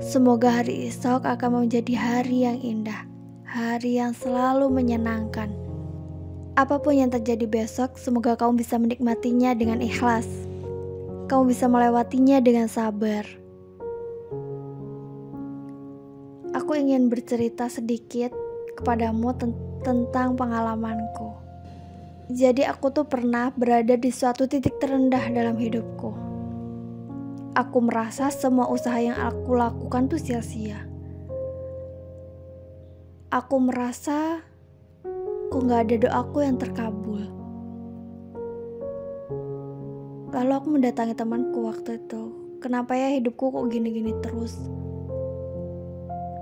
Semoga hari esok akan menjadi hari yang indah, hari yang selalu menyenangkan. Apapun yang terjadi besok, semoga kamu bisa menikmatinya dengan ikhlas. Kamu bisa melewatinya dengan sabar. Aku ingin bercerita sedikit kepadamu tentang pengalamanku. Jadi aku tuh pernah berada di suatu titik terendah dalam hidupku. Aku merasa semua usaha yang aku lakukan tuh sia-sia. Aku merasa kok gak ada doaku yang terkabul. Lalu aku mendatangi temanku waktu itu. Kenapa ya hidupku kok gini-gini terus?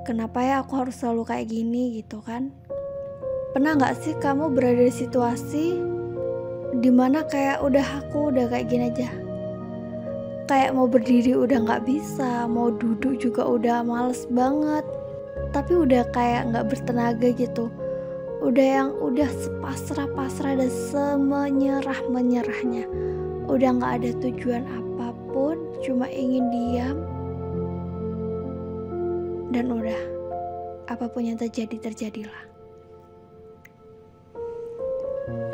Kenapa ya aku harus selalu kayak gini gitu kan? Pernah gak sih kamu berada di situasi dimana kayak aku udah kayak gini aja? Kayak mau berdiri udah gak bisa, mau duduk juga udah males banget. Tapi udah kayak gak bertenaga gitu. Udah sepasrah-pasrah dan semenyerah-menyerahnya. Udah gak ada tujuan apapun, cuma ingin diam. Dan udah, apapun yang terjadi, terjadilah.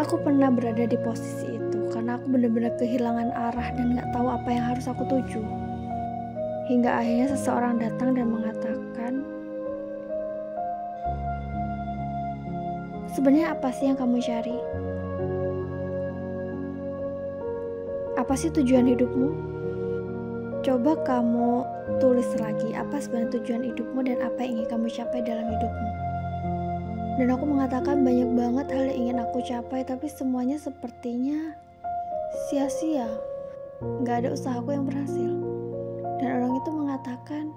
Aku pernah berada di posisi itu karena aku benar-benar kehilangan arah dan gak tahu apa yang harus aku tuju. Hingga akhirnya seseorang datang dan mengatakan, sebenarnya apa sih yang kamu cari? Apa sih tujuan hidupmu? Coba kamu tulis lagi apa sebenarnya tujuan hidupmu dan apa yang ingin kamu capai dalam hidupmu. Dan aku mengatakan banyak banget hal yang ingin aku capai, tapi semuanya sepertinya sia-sia. Gak ada usahaku yang berhasil. Dan orang itu mengatakan,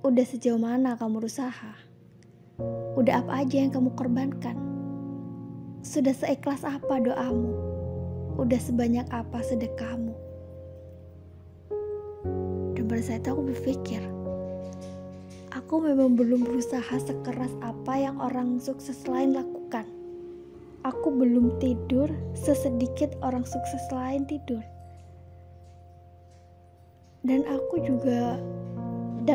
udah sejauh mana kamu berusaha? Udah apa aja yang kamu korbankan? Sudah seikhlas apa doamu? Udah sebanyak apa sedekahmu? Dan pada saat itu aku berpikir, aku memang belum berusaha sekeras apa yang orang sukses lain lakukan. Aku belum tidur sesedikit orang sukses lain tidur. Dan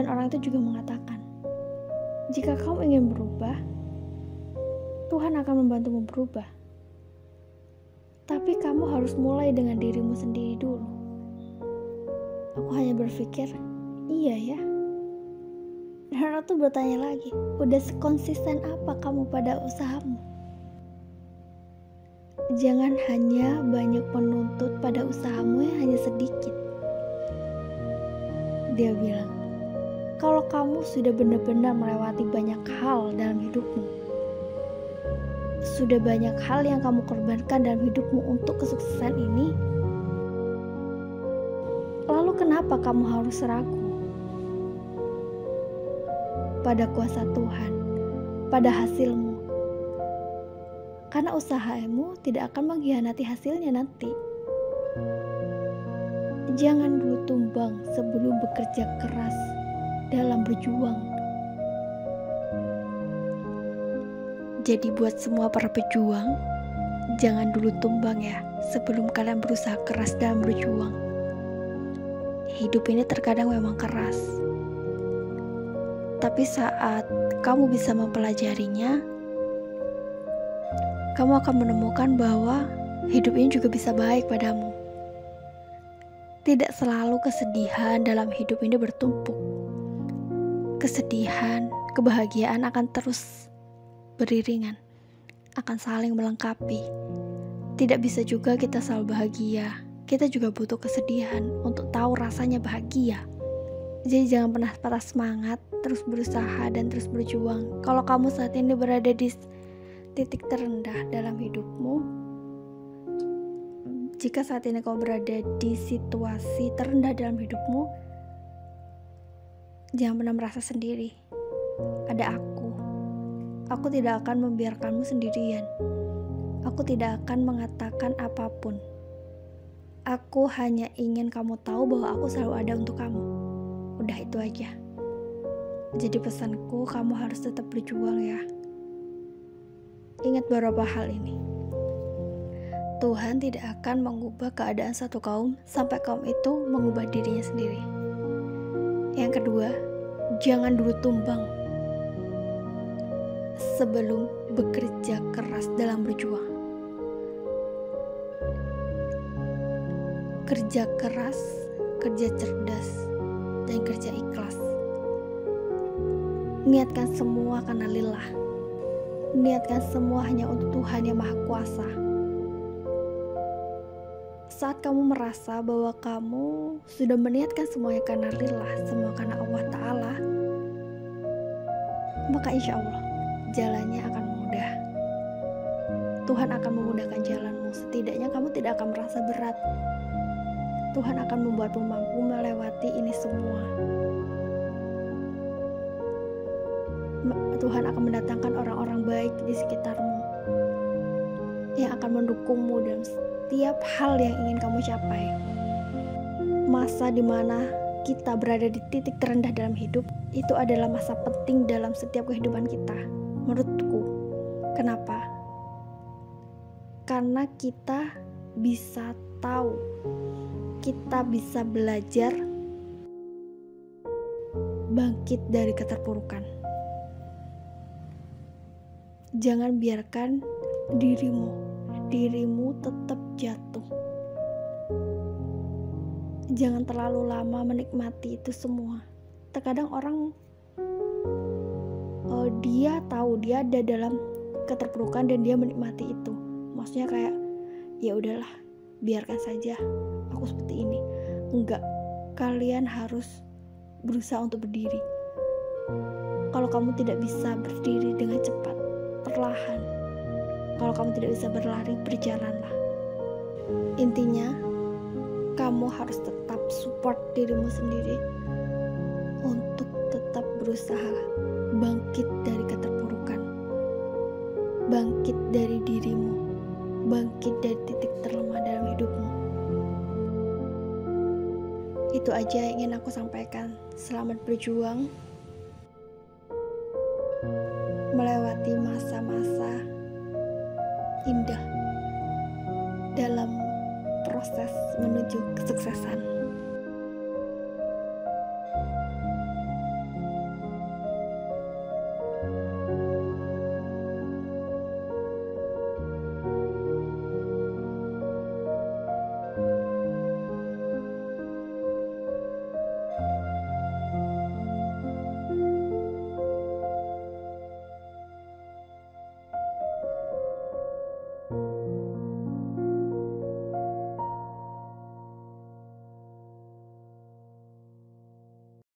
orang itu juga mengatakan, jika kamu ingin berubah, Tuhan akan membantumu berubah. Tapi kamu harus mulai dengan dirimu sendiri dulu. Aku hanya berpikir, iya ya. Dan orang tuh bertanya lagi, udah sekonsisten apa kamu pada usahamu? Jangan hanya banyak menuntut pada usahamu yang hanya sedikit. Dia bilang, kalau kamu sudah benar-benar melewati banyak hal dalam hidupmu, sudah banyak hal yang kamu korbankan dalam hidupmu untuk kesuksesan ini, lalu kenapa kamu harus ragu pada kuasa Tuhan, pada hasilmu? Karena usahamu tidak akan mengkhianati hasilnya nanti. Jangan dulu tumbang sebelum bekerja keras dalam berjuang. Jadi buat semua para pejuang, jangan dulu tumbang ya sebelum kalian berusaha keras dalam berjuang. Hidup ini terkadang memang keras. Tapi saat kamu bisa mempelajarinya, kamu akan menemukan bahwa hidup ini juga bisa baik padamu. Tidak selalu kesedihan dalam hidup ini bertumpuk. Kesedihan, kebahagiaan akan terus beriringan, akan saling melengkapi. Tidak bisa juga kita selalu bahagia. Kita juga butuh kesedihan untuk tahu rasanya bahagia. Jadi jangan pernah patah semangat, terus berusaha dan terus berjuang. Kalau kamu saat ini berada di titik terendah dalam hidupmu, jika saat ini kau berada di situasi terendah dalam hidupmu, jangan pernah merasa sendiri. Ada aku. Aku tidak akan membiarkanmu sendirian. Aku tidak akan mengatakan apapun. Aku hanya ingin kamu tahu bahwa aku selalu ada untuk kamu. Udah itu aja. Jadi pesanku, kamu harus tetap berjuang ya. Ingat beberapa hal ini. Tuhan tidak akan mengubah keadaan satu kaum sampai kaum itu mengubah dirinya sendiri. Yang kedua, jangan dulu tumbang sebelum bekerja keras dalam berjuang. Kerja keras, kerja cerdas, dan kerja ikhlas. Niatkan semua karena lillah. Niatkan semua hanya untuk Tuhan yang Maha Kuasa. Saat kamu merasa bahwa kamu sudah meniatkan semuanya karena lillah, semua karena Allah Ta'ala, maka insya Allah jalannya akan mudah. Tuhan akan memudahkan jalanmu. Setidaknya kamu tidak akan merasa berat. Tuhan akan membuatmu mampu melewati ini semua. Tuhan akan mendatangkan orang-orang baik di sekitarmu yang akan mendukungmu dalam setiap hal yang ingin kamu capai. Masa dimana kita berada di titik terendah dalam hidup, itu adalah masa penting dalam setiap kehidupan kita, menurutku. Kenapa? Karena kita bisa tahu, kita bisa belajar bangkit dari keterpurukan. Jangan biarkan dirimu tetap jatuh. Jangan terlalu lama menikmati itu semua. Terkadang orang dia tahu dia ada dalam keterpurukan dan dia menikmati itu. Maksudnya kayak ya udahlah, biarkan saja aku seperti ini. Enggak, kalian harus berusaha untuk berdiri. Kalau kamu tidak bisa berdiri dengan cepat, perlahan. Kalau kamu tidak bisa berlari, berjalanlah. Intinya, kamu harus tetap support dirimu sendiri untuk tetap berusaha bangkit dari keterpurukan, bangkit dari dirimu, bangkit dari titik terlemah dalam hidupmu. Itu aja yang ingin aku sampaikan. Selamat berjuang melewati masa-masa indah dalam proses menuju kesuksesan.